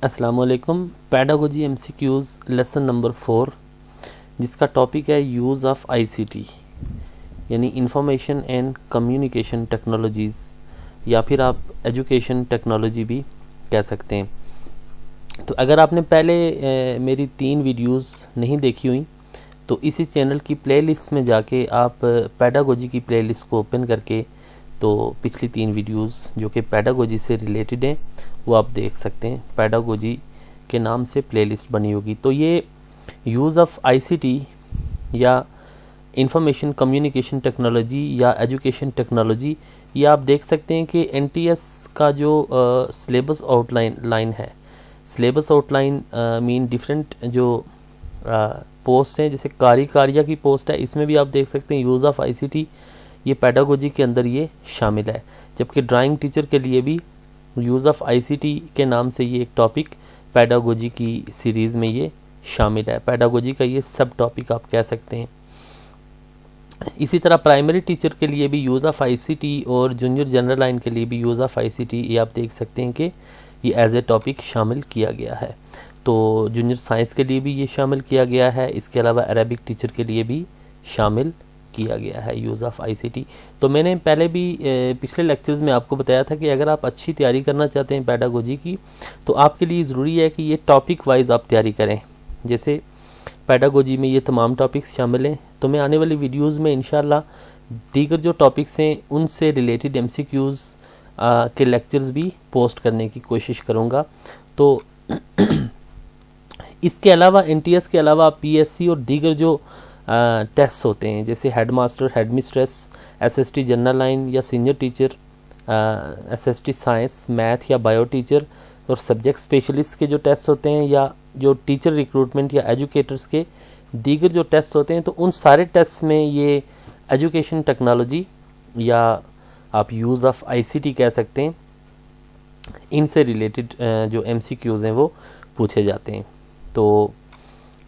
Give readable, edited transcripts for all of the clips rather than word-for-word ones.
अस्सलाम वालेकुम। Pedagogy MCQs lesson number 4 जिसका टॉपिक है यूज़ ऑफ आईसीटी यानी इंफॉर्मेशन एंड कम्युनिकेशन टेक्नोलॉजीज़ या फिर आप एजुकेशन टेक्नोलॉजी भी कह सकते हैं। तो अगर आपने पहले मेरी 3 वीडियोस नहीं देखी हुई तो इसी चैनल की प्लेलिस्ट में जाके आप पैडागोजी की प्लेलिस्ट को ओपन करके तो पिछली 3 वीडियोस जो कि पैडागोजी से रिलेटेड हैं वो आप देख सकते हैं। पैडागोजी के नाम से प्लेलिस्ट बनी होगी। तो ये यूज़ ऑफ आईसीटी या इंफॉर्मेशन कम्युनिकेशन टेक्नोलॉजी या एजुकेशन टेक्नोलॉजी ये आप देख सकते हैं कि एनटीएस का जो सिलेबस आउटलाइन है, सिलेबस आउटलाइन मीन डिफरेंट जो पोस्ट हैं, जैसे कारिया की पोस्ट है, इसमें भी आप देख सकते हैं यूज़ ऑफ आईसीटी ये पैडागोजी के अंदर ये शामिल है। जबकि ड्राइंग टीचर के लिए भी यूज़ ऑफ आईसीटी के नाम से ये एक टॉपिक पैडागोजी की सीरीज़ में ये शामिल है। पैडागोजी का ये सब टॉपिक आप कह सकते हैं। इसी तरह प्राइमरी टीचर के लिए भी यूज़ ऑफ आईसीटी और जूनियर जनरल लाइन के लिए भी यूज़ ऑफ आईसीटी ये आप देख सकते हैं कि ये एज ए टॉपिक शामिल किया गया है। तो जूनियर साइंस के लिए भी ये शामिल किया गया है। इसके अलावा अरेबिक टीचर के लिए भी शामिल किया गया है यूज़ ऑफ आईसीटी। तो मैंने पहले भी पिछले लेक्चर्स में आपको बताया था कि अगर आप अच्छी तैयारी करना चाहते हैं पैडागोजी की तो आपके लिए ज़रूरी है कि ये टॉपिक वाइज आप तैयारी करें। जैसे पैडागोजी में ये तमाम टॉपिक्स शामिल हैं, तो मैं आने वाली वीडियोस में इंशाल्लाह दीगर जो टॉपिक्स हैं उनसे रिलेटेड एमसीक्यूज़ के लेक्चर्स भी पोस्ट करने की कोशिश करूँगा। तो इसके अलावा एनटीएस के अलावा पीएससी और दीगर जो टेस्ट होते हैं जैसे headmaster, headmistress, SST general line या senior teacher, SST science, math या बायो टीचर और सब्जेक्ट स्पेशलिस्ट के जो टेस्ट होते हैं या जो टीचर रिक्रूटमेंट या एजुकेटर्स के दीगर जो टेस्ट होते हैं, तो उन सारे टेस्ट में ये एजुकेशन टेक्नोलॉजी या आप यूज़ ऑफ आईसीटी कह सकते हैं, इनसे रिलेटेड जो एमसीक्यूज़ हैं वो पूछे जाते हैं। तो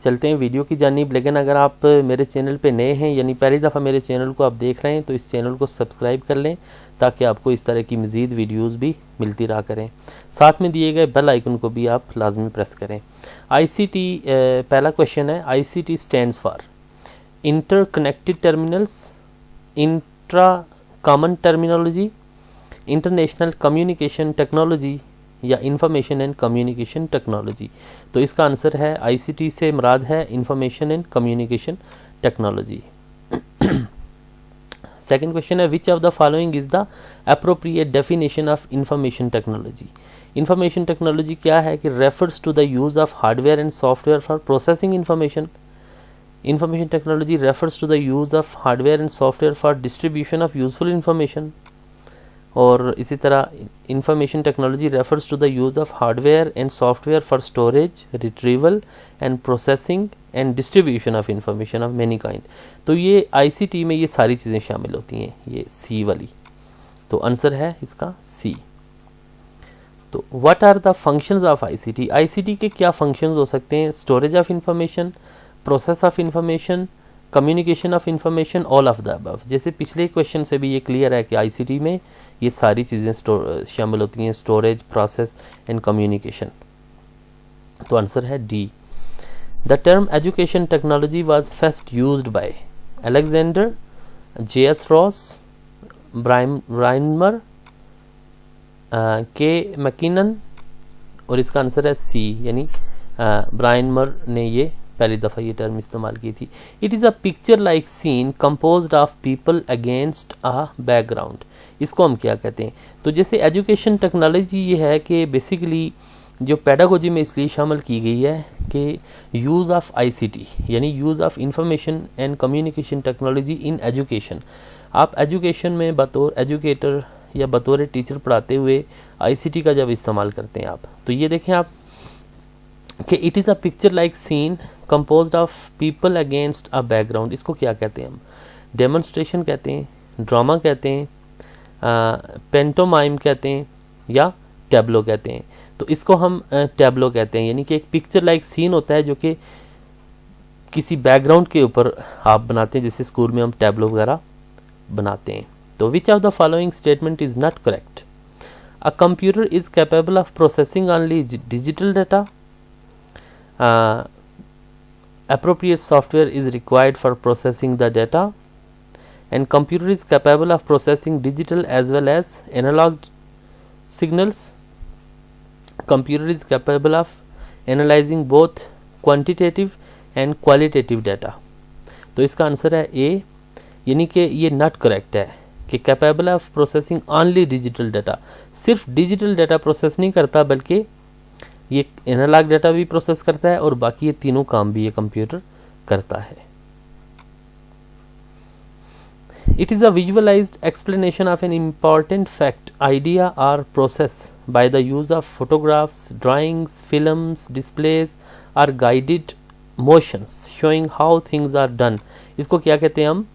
चलते हैं वीडियो की जानिब। लेकिन अगर आप मेरे चैनल पे नए हैं यानी पहली दफ़ा मेरे चैनल को आप देख रहे हैं तो इस चैनल को सब्सक्राइब कर लें ताकि आपको इस तरह की मज़ीद वीडियोस भी मिलती रहा करें। साथ में दिए गए बेल आइकन को भी आप लाजमी प्रेस करें। आईसीटी पहला क्वेश्चन है, ICT stands for inter connected terminals, intra common terminology, international communication technology या इंफॉर्मेशन एंड कम्युनिकेशन टेक्नोलॉजी। तो इसका आंसर है आईसीटी से मुराद है information and communication technology. Second question है, which of the following is the appropriate definition of information technology. Information technology क्या है कि refers to the use of hardware and software for processing information. Information technology refers to the use of hardware and software for distribution of useful information. और इसी तरह information technology refers to the use of hardware and software for storage, retrieval and processing and distribution of information of many kind. तो ये ICT में ये सारी चीज़ें शामिल होती हैं, ये सी वाली। तो आंसर है इसका सी। तो what are the functions of ICT. ICT के क्या फंक्शंस हो सकते हैं? Storage of information, process of information, communication of information, all of the above. जैसे पिछले क्वेश्चन से भी ये क्लियर है कि आईसीटी में ये सारी चीज़ें शामिल होती हैं, स्टोरेज, प्रोसेस एंड कम्युनिकेशन। तो आंसर है D. The term education technology was first used by Alexander, J S. Ross, Brynmor, K Mackinnon, और इसका आंसर है सी यानी ब्राइनमर ने ये पहली दफ़ा ये टर्म इस्तेमाल की थी। It is a picture like scene composed of people against a background. इसको हम क्या कहते हैं? तो जैसे एजुकेशन टेक्नोलॉजी ये है कि बेसिकली जो पैडागोजी में इसलिए शामिल की गई है कि यूज़ ऑफ आईसीटी यानी use of information and communication technology in education. आप एजुकेशन में बतौर एजुकेटर या बतौर टीचर पढ़ाते हुए आईसीटी का जब इस्तेमाल करते हैं आप, तो ये देखें आप कि it is a picture like scene composed of people against a background. इसको क्या कहते हैं हम? डेमोन्स्ट्रेशन कहते हैं, ड्रामा कहते हैं, पेंटोमाइम कहते हैं या टैब्लो कहते हैं। तो इसको हम टैब्लो कहते हैं, यानी कि एक पिक्चर लाइक सीन होता है जो कि किसी बैकग्राउंड के ऊपर आप बनाते हैं, जैसे स्कूल में हम टैब्लो वगैरह बनाते हैं। तो विच of the following statement is not correct. A computer is capable of processing only digital data. Appropriate software is required for processing the data, and computer is capable of processing digital as well as analog signals. Computer is capable of analyzing both quantitative and qualitative data. तो इसका answer है ए, यानी कि ये not correct है कि capable of processing only digital data, सिर्फ digital data process नहीं करता बल्कि ये एनालॉग डाटा भी प्रोसेस करता है और बाकी ये तीनों काम भी ये कंप्यूटर करता है. It is a visualized explanation of an important fact, idea or process by the use of photographs, drawings, films, displays or guided motions showing how things are done. इसको क्या कहते हैं हम,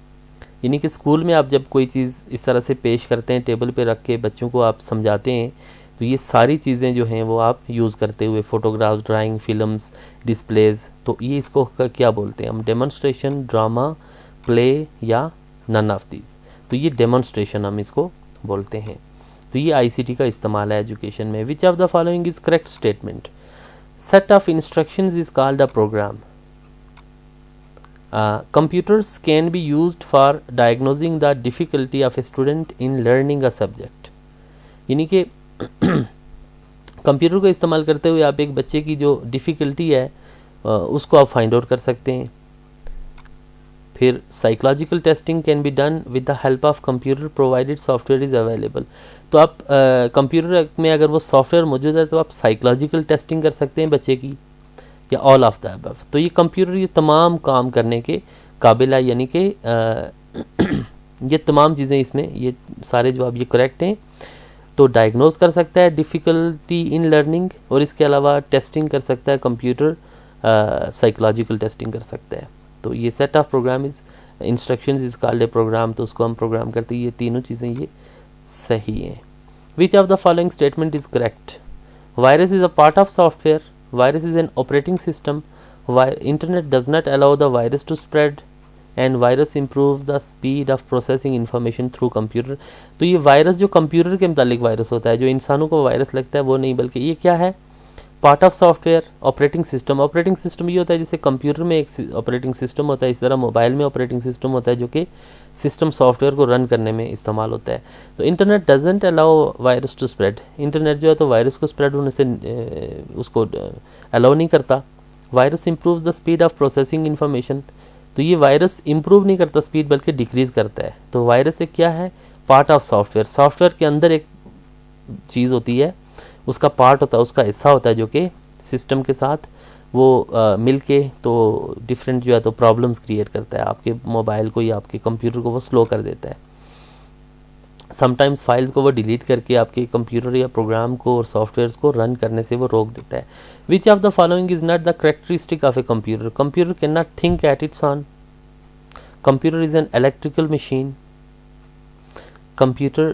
यानी कि स्कूल में आप जब कोई चीज़ इस तरह से पेश करते हैं, टेबल पे रख के बच्चों को आप समझाते हैं, तो ये सारी चीज़ें जो हैं वो आप यूज़ करते हुए फोटोग्राफ्स, ड्राइंग, फिल्म्स, डिस्प्लेज, तो ये इसको क्या बोलते हैं हम, डेमोन्स्ट्रेशन, ड्रामा, प्ले या नन ऑफ दीज. तो ये डेमोन्स्ट्रेशन हम इसको बोलते हैं. तो ये आईसीटी का इस्तेमाल है एजुकेशन में. Which of the following is correct statement. Set of instructions is called a program. Computers can be used for diagnosing the difficulty of a student in learning a subject. यानी कि computer को इस्तेमाल करते हुए आप एक बच्चे की जो डिफ़िकल्टी है उसको आप फाइंड आउट कर सकते हैं. फिर psychological testing can be done with the help of computer provided software is available. तो आप कंप्यूटर में अगर वो सॉफ्टवेयर मौजूद है तो आप साइकोलॉजिकल टेस्टिंग कर सकते हैं बच्चे की, या ऑल ऑफ द अबव. तो ये कंप्यूटर ये तमाम काम करने के काबिल है, यानी कि ये तमाम चीज़ें इसमें, ये सारे जवाब ये करेक्ट हैं. तो डायग्नोज कर सकता है डिफ़िकल्टी इन लर्निंग, और इसके अलावा टेस्टिंग कर सकता है कंप्यूटर, साइकोलॉजिकल टेस्टिंग कर सकता है. तो ये set of program is instructions is called a program. तो उसको हम प्रोग्राम करते हैं. ये तीनों चीज़ें ये सही हैं. Which of the following statement is correct. Virus is a part of software. Virus is an operating system. Internet does not allow the virus to spread, and virus improves the speed of processing information through computer. तो ये virus जो computer के मुतालिक virus होता है, जो इंसानों को वायरस लगता है वो नहीं, बल्कि ये क्या है, part of software, operating system. Operating system ये होता है जैसे कंप्यूटर में एक ऑपरेटिंग सिस्टम होता है, इस तरह मोबाइल में ऑपरेटिंग सिस्टम होता है जो कि सिस्टम सॉफ्टवेयर को रन करने में इस्तेमाल होता है. तो internet doesn't allow virus to spread. Internet जो है तो वायरस को स्प्रेड होने से उसको अलाउ नहीं करता. Virus improve the speed of processing information. तो ये वायरस इंप्रूव नहीं करता स्पीड, बल्कि डिक्रीज करता है. तो वायरस एक क्या है, पार्ट ऑफ सॉफ्टवेयर. सॉफ्टवेयर के अंदर एक चीज़ होती है, उसका पार्ट होता है, उसका हिस्सा होता है जो कि सिस्टम के साथ वो मिल के तो डिफरेंट जो है तो प्रॉब्लम्स क्रिएट करता है. आपके मोबाइल को या आपके कंप्यूटर को वो स्लो कर देता है. समटाइम्स फाइल्स को वो डिलीट करके आपके कंप्यूटर या प्रोग्राम को और सॉफ्टवेयर्स को रन करने से वो रोक देता है. Which of the following is not the characteristic of a computer. Computer can not think at its on. Computer is an electrical machine. Computer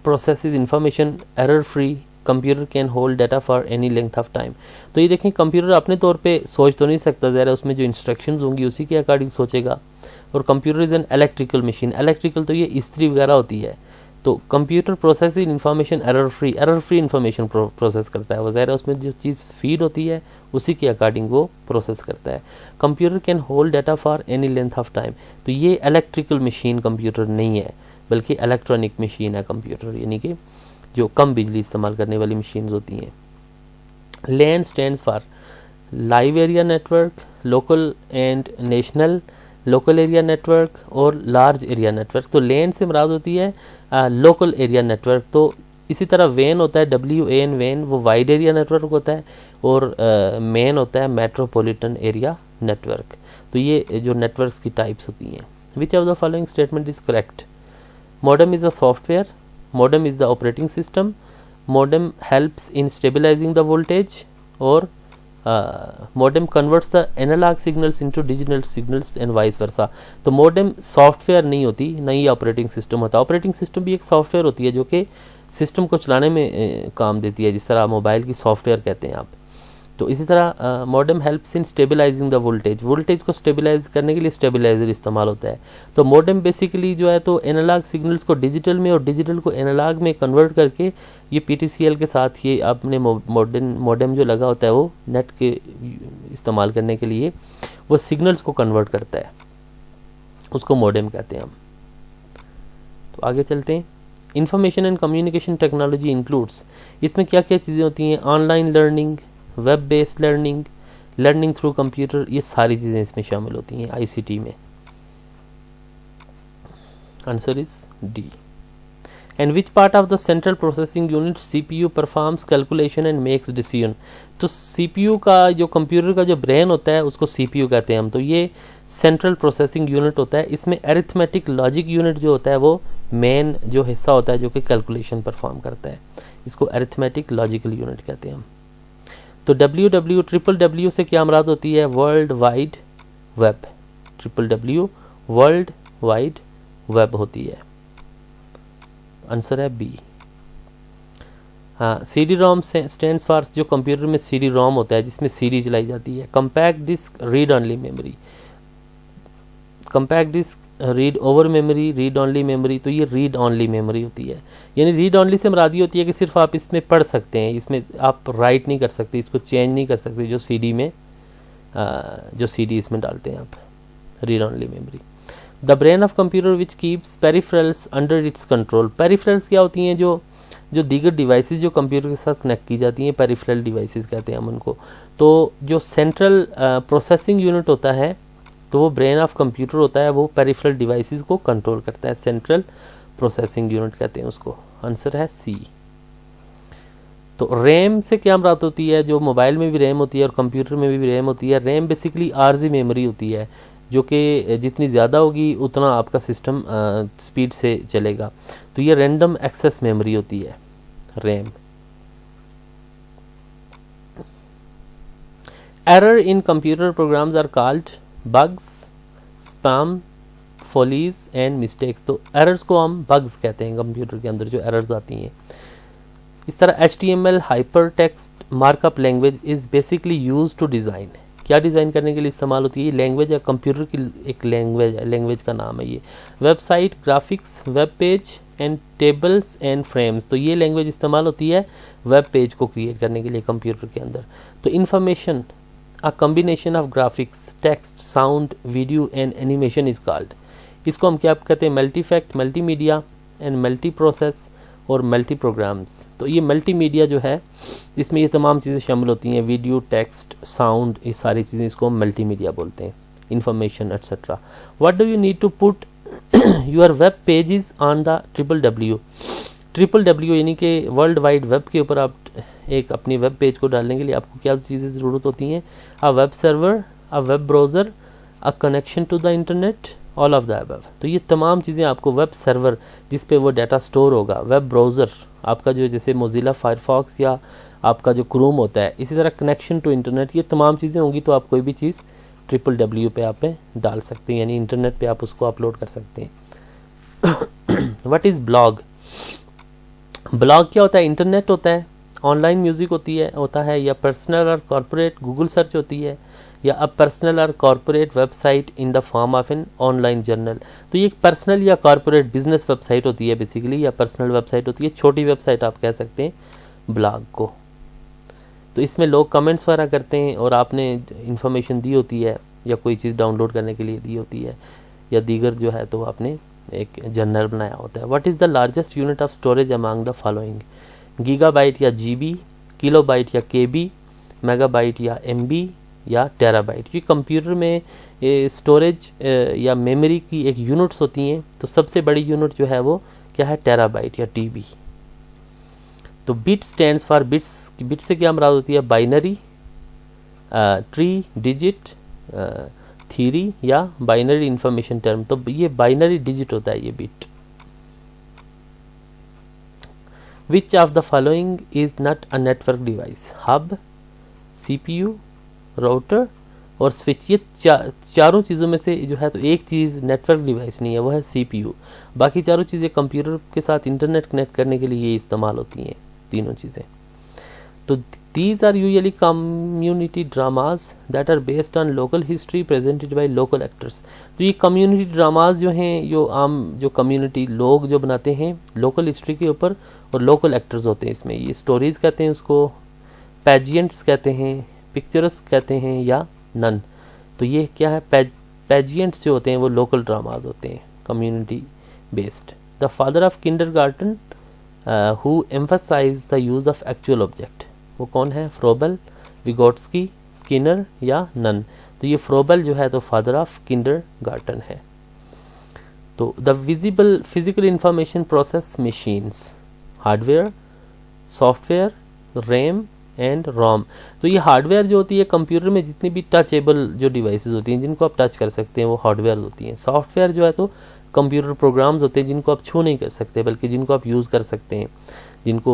processes information error free. Computer can hold data for any length of time. तो ये देखें, computer अपने तौर पे सोच तो नहीं सकता, ज़रा उसमें जो इंस्ट्रक्शंस होंगी उसी के अकॉर्डिंग सोचेगा. और computer is an electrical machine. Electrical तो ये इस्त्री वगैरह होती है. तो computer process information error free information process करता है. वो ज़रा उसमें जो चीज़ फीड होती है उसी के अकॉर्डिंग वो प्रोसेस करता है. Computer can hold data for any length of time. तो ये इलेक्ट्रिकल मशीन कंप्यूटर नहीं है, बल्कि इलेक्ट्रॉनिक मशीन है कंप्यूटर, यानी कि जो कम बिजली इस्तेमाल करने वाली मशीन्स होती हैं. LAN stands for live area network, local and national local area network और लार्ज एरिया नेटवर्क. तो LAN से मुराद होती है लोकल एरिया नेटवर्क. तो इसी तरह WAN होता है, WAN WAN, वो वाइड एरिया नेटवर्क होता है. और MEN होता है मेट्रोपॉलिटन एरिया नेटवर्क. तो ये जो नेटवर्क्स की टाइप्स होती हैं. Which of the following statement is correct. Modem is a software. Modem is the operating system. Modem helps in stabilizing the voltage, or modem converts the analog signals into digital signals and vice versa. तो modem software नहीं होती, नहीं operating system होता. Operating system भी एक software होती है जो कि सिस्टम को चलाने में काम देती है, जिस तरह मोबाइल की सॉफ्टवेयर कहते हैं आप. तो इसी तरह modem helps in stabilising the voltage को स्टेबलाइज करने के लिए स्टेबलाइजर इस्तेमाल होता है। तो मॉडेम बेसिकली जो है तो एनालॉग सिग्नल्स को डिजिटल में और डिजिटल को एनालॉग में कन्वर्ट करके ये PTCL के साथ ये अपने मॉडेम जो लगा होता है वो नेट के इस्तेमाल करने के लिए वो सिग्नल्स को कन्वर्ट करता है, उसको मॉडेम कहते हैं हम। तो आगे चलते हैं। Information and communication technology includes, इसमें क्या क्या चीज़ें होती हैं, online learning, web based learning, learning through computer, ये सारी चीज़ें इसमें शामिल होती हैं ICT में। Answer is D. And which part of the central processing unit CPU performs calculation and makes decision. तो CPU का जो कंप्यूटर का जो ब्रेन होता है उसको CPU कहते हैं हम। तो ये सेंट्रल प्रोसेसिंग यूनिट होता है, इसमें अरिथमेटिक लॉजिक यूनिट जो होता है वो मेन जो हिस्सा होता है जो कि कैलकुलेशन परफॉर्म करता है, इसको अरिथमेटिक लॉजिकल यूनिट कहते हैं हम। तो WW से क्या मुराद होती है, world wide web, WW world wide web होती है। आंसर है बी। हाँ, CD-ROM स्टैंड्स फॉर, जो कंप्यूटर में CD-ROM होता है जिसमें CD चलाई जाती है। Compact disc read only memory, compact disc read over memory, read only memory, तो ये रीड ऑनली मेमोरी होती है। यानी रीड ऑनली से मुरादी होती है कि सिर्फ आप इसमें पढ़ सकते हैं, इसमें आप राइट नहीं कर सकते, इसको चेंज नहीं कर सकते, जो CD में जो CD इसमें डालते हैं आप, read only memory. The brain of computer which keeps peripherals under its control. Peripherals क्या होती हैं, जो दीगर डिवाइसेस जो कंप्यूटर के साथ कनेक्ट की जाती हैं, पेरिफेरल डिवाइसेस कहते हैं हम उनको। तो जो सेंट्रल प्रोसेसिंग यूनिट होता है, तो वो ब्रेन ऑफ कंप्यूटर होता है, वो पेरिफेरल डिवाइसेस को कंट्रोल करता है, सेंट्रल प्रोसेसिंग यूनिट कहते हैं उसको। आंसर है सी। तो रैम से क्या मुराद होती है, जो मोबाइल में भी रैम होती है और कंप्यूटर में भी रैम होती है। रैम बेसिकली आरजी मेमोरी होती है, जो कि जितनी ज़्यादा होगी उतना आपका सिस्टम स्पीड से चलेगा। तो ये रैंडम एक्सेस मेमोरी होती है RAM. Error in computer programs are called bugs, spam, follies and mistakes. तो एरर्स को हम बग्स कहते हैं, कंप्यूटर के अंदर जो एरर्स आती हैं। इस तरह HTML hyper text markup language is basically use to design, क्या डिज़ाइन करने के लिए इस्तेमाल होती है। लैंग्वेज है, कंप्यूटर की एक लैंग्वेज है, लैंग्वेज का नाम है ये। Website, graphics, web page and tables and frames, तो ये लैंग्वेज इस्तेमाल होती है वेब पेज को क्रिएट करने के लिए कंप्यूटर के अंदर। तो information a combination of graphics, text, sound, video and animation is called, इसको हम क्या कहते हैं, मल्टीफैक्ट, मल्टीमीडिया एंड मल्टी प्रोसेस और मल्टी प्रोग्राम्स। तो ये मल्टीमीडिया जो है इसमें ये तमाम चीज़ें शामिल होती हैं, वीडियो, टेक्स्ट, साउंड, ये सारी चीज़ें, इसको हम मल्टीमीडिया बोलते हैं, information etcetera. What do you need to put your web pages on the www यानी कि वर्ल्ड वाइड वेब के ऊपर आप एक अपनी वेब पेज को डालने के लिए आपको क्या चीज़ें ज़रूरत होती हैं, a web server, a web browser, a connection to the internet, all of the above. तो ये तमाम चीज़ें आपको, वेब सर्वर जिस पे वो डाटा स्टोर होगा, वेब ब्राउज़र आपका जो जैसे मोजिला फायरफॉक्स या आपका जो क्रोम होता है, इसी तरह कनेक्शन टू इंटरनेट, ये तमाम चीज़ें होंगी तो आप कोई भी चीज़ www पे आप डाल सकते हैं, यानी इंटरनेट पे आप उसको अपलोड कर सकते हैं। What is blog. ब्लॉग क्या होता है, इंटरनेट होता है, ऑनलाइन म्यूज़िक होता है या पर्सनल और कॉर्पोरेट गूगल सर्च होती है, या अ पर्सनल और corporate website in the form of an online journal. तो ये एक पर्सनल या कॉर्पोरेट बिजनेस वेबसाइट होती है बेसिकली, या पर्सनल वेबसाइट होती है, छोटी वेबसाइट आप कह सकते हैं ब्लॉग को। तो इसमें लोग कमेंट्स वगैरह करते हैं और आपने इन्फॉर्मेशन दी होती है या कोई चीज़ डाउनलोड करने के लिए दी होती है, या दीगर जो है तो आपने एक जर्नल बनाया होता है। What is the largest unit of storage among the following. Gigabyte या GB, किलोबाइट या KB, मेगाबाइट या MB या टेराबाइट। ये कंप्यूटर में स्टोरेज या मेमोरी की एक यूनिट्स होती हैं, तो सबसे बड़ी यूनिट जो है वो क्या है, टेराबाइट या TB। तो bit stands for bits, bit से क्या मुराद होती है, बाइनरी, ट्री, डिजिट, थ्योरी या बाइनरी इंफॉर्मेशन टर्म। तो ये बाइनरी डिजिट होता है ये bit. Which of the following is not a network device. Hub, CPU, router और स्विच, ये चारों चीज़ों में से जो है तो एक चीज़ नेटवर्क डिवाइस नहीं है, वो है CPU। बाकी चारों चीज़ें कंप्यूटर के साथ इंटरनेट कनेक्ट करने के लिए ये इस्तेमाल होती हैं, तीनों चीज़ें। तो these are usually community dramas that are based on local history presented by local actors। तो ये community dramas जो हैं, जो आम जो community लोग जो बनाते हैं local history के ऊपर, और local actors होते हैं इसमें। ये stories कहते हैं उसको, pageants कहते हैं, pictures कहते हैं, या none। तो ये क्या है, pageants जो होते हैं वो local dramas होते हैं, community based। The father of kindergarten who emphasize the use of actual object, वो कौन है, फ्रोबेल, विगोट्स्की, स्किनर या नन। तो ये फ्रोबेल जो है तो फादर ऑफ किंडरगार्टन है। तो the visible physical information process machines, hardware, software, RAM and ROM. तो ये हार्डवेयर जो होती है कंप्यूटर में जितनी भी टचेबल जो डिवाइसेस होती हैं जिनको आप टच कर सकते हैं वो हार्डवेयर होती हैं। सॉफ्टवेयर जो है तो कंप्यूटर प्रोग्राम्स होते हैं जिनको आप छू नहीं कर सकते बल्कि जिनको आप यूज़ कर सकते हैं, जिनको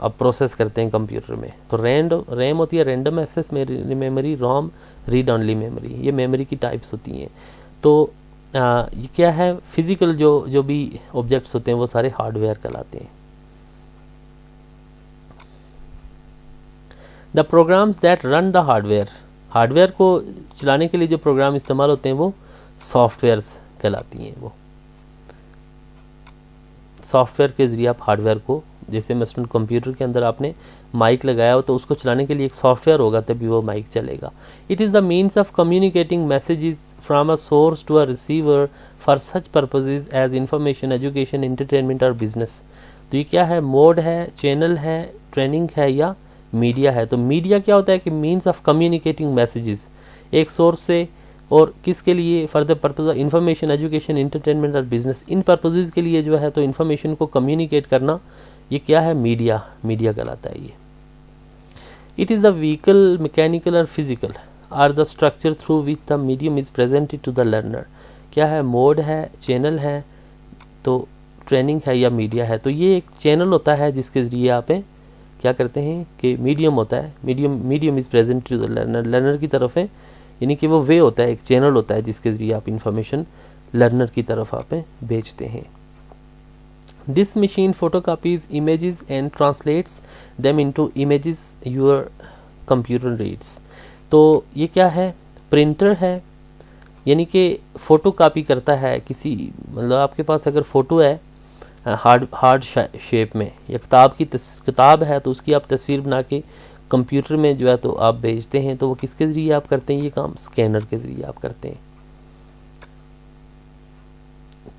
आप प्रोसेस करते हैं कंप्यूटर में। तो रैम होती है रैंडम एक्सेस मेमोरी, रोम रीड ऑनली मेमोरी। ये मेमोरी की टाइप्स होती हैं। तो ये क्या है, फिजिकल जो भी ऑब्जेक्ट्स होते हैं वो सारे हार्डवेयर कहलाते हैं। The programmes that run the hardware, hardware को चलाने के लिए जो प्रोग्राम इस्तेमाल होते हैं वो सॉफ्टवेयर्स कहलाती हैं। वो सॉफ्टवेयर के जरिए आप हार्डवेयर को, जैसे मसलन कंप्यूटर के अंदर आपने माइक लगाया हो तो उसको चलाने के लिए एक सॉफ्टवेयर होगा तभी वो माइक चलेगा। It is the means of communicating messages from a source to a receiver for such purposes as information, education, entertainment और बिजनेस। तो ये क्या है, मोड है, चैनल है, ट्रेनिंग है या मीडिया है। तो मीडिया क्या होता है कि मीन्स ऑफ कम्युनिकेटिंग मैसेजेस एक सोर्स से, और किसके लिए, for the purpose of information, education, entertainment और बिजनेस। इन पर्पसेस के लिए जो है तो इंफॉर्मेशन को कम्युनिकेट करना ये क्या है, मीडिया कहलाता है ये। It is the vehicle, mechanical और physical are the structure through which the medium is presented to the learner. क्या है, मोड है, चैनल है, तो ट्रेनिंग है या मीडिया है। तो ये एक चैनल होता है जिसके जरिए आप क्या करते हैं कि मीडियम होता है, medium is present to the learner, learner की तरफ है, यानी कि वो वे होता है, एक चैनल होता है जिसके जरिए आप इंफॉर्मेशन लर्नर की तरफ आप भेजते हैं। This machine photocopies images and translates them into images your computer reads. तो ये क्या है, प्रिंटर है, यानी कि फोटो कॉपी करता है किसी, मतलब आपके पास अगर फोटो है हार्ड शेप में, या किताब है तो उसकी आप तस्वीर बना के कंप्यूटर में जो है तो आप भेजते हैं, तो वो किसके ज़रिए आप करते हैं ये काम, स्कैनर के ज़रिए आप करते हैं।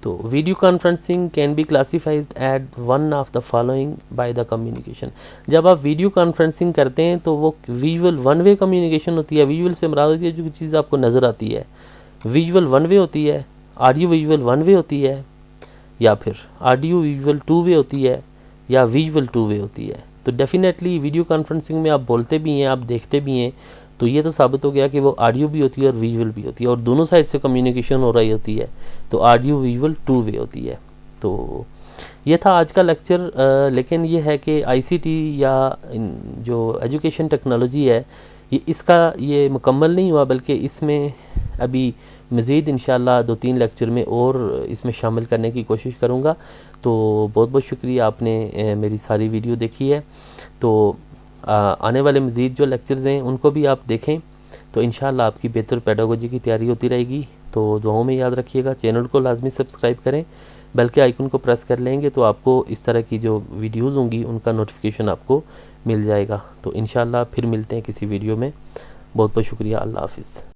तो video conferencing can be classified at one of the following by the communication. जब आप वीडियो कॉन्फ्रेंसिंग करते हैं तो वो विजुअल वन वे कम्युनिकेशन होती है। विजुअल से मुराद होती है जो चीज़ आपको नज़र आती है, विजुअल वन वे होती है, ऑडियो विजुअल वन वे होती है, या फिर ऑडियो विजुअल टू वे होती है, या विजुअल टू वे होती है। तो डेफिनेटली वीडियो कॉन्फ्रेंसिंग में आप बोलते भी हैं, आप देखते भी हैं, तो ये तो साबित हो गया कि वो ऑडियो भी होती है और विजुअल भी होती है, और दोनों साइड से कम्युनिकेशन हो रही होती है, तो ऑडियो विजुअल टू वे होती है। तो ये था आज का लेक्चर। लेकिन ये है कि आईसीटी या जो एजुकेशन टेक्नोलॉजी है ये मुकम्मल नहीं हुआ, बल्कि इसमें अभी मज़ीद इंशाल्लाह 2-3 लेक्चर में और इसमें शामिल करने की कोशिश करूँगा। तो बहुत बहुत शुक्रिया, आपने मेरी सारी वीडियो देखी है। तो आने वाले मज़ीद जो लेक्चर्स हैं उनको भी आप देखें, तो इंशाल्लाह आपकी बेहतर पेडागोजी की तैयारी होती रहेगी। तो दुआओं में याद रखिएगा, चैनल को लाजमी सब्सक्राइब करें, बेल के आइकन को प्रेस कर लेंगे तो आपको इस तरह की जो वीडियोज़ होंगी उनका नोटिफिकेशन आपको मिल जाएगा। तो इंशाल्लाह फिर मिलते हैं किसी वीडियो में। बहुत बहुत शुक्रिया, अल्लाह हाफिज़।